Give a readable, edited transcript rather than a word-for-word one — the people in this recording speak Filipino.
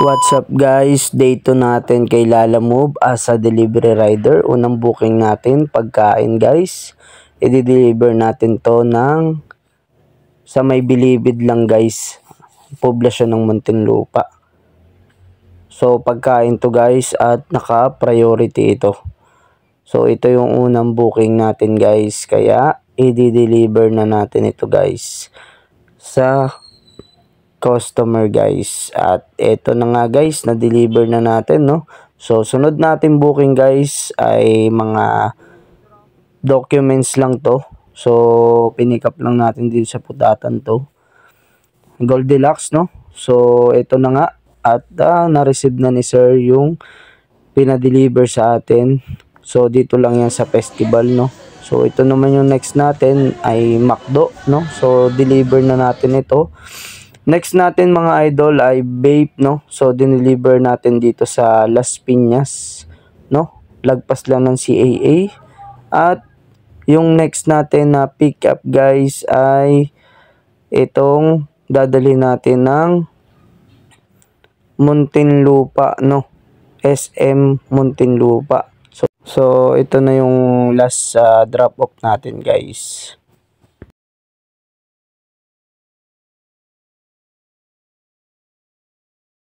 What's up guys? Day 2 natin kay Lalamove as a delivery rider. Unang booking natin, pagkain guys. I-deliver natin to sa may Bilibid lang guys. Poblasyon ng Muntinlupa. So pagkain to guys at naka-priority ito. So ito yung unang booking natin guys. Kaya i-deliver na natin ito guys sa customer guys. At eto na nga guys, na-deliver na natin, no. So sunod natin booking guys ay mga documents lang to. So pinick up lang natin dito sa Putatan to, Goldilocks, no. So ito na nga at na-receive na ni sir yung pinadeliver sa atin. So dito lang yan sa festival, no. So ito naman yung next natin ay McDo, no. So deliver na natin ito. Next natin mga idol ay vape, no. So dineliver natin dito sa Las Piñas, no. Lagpas lang ng CAA. At yung next natin na pick up guys ay itong dadali natin ng Muntinlupa, no. SM Muntinlupa. So ito na yung last drop off natin guys.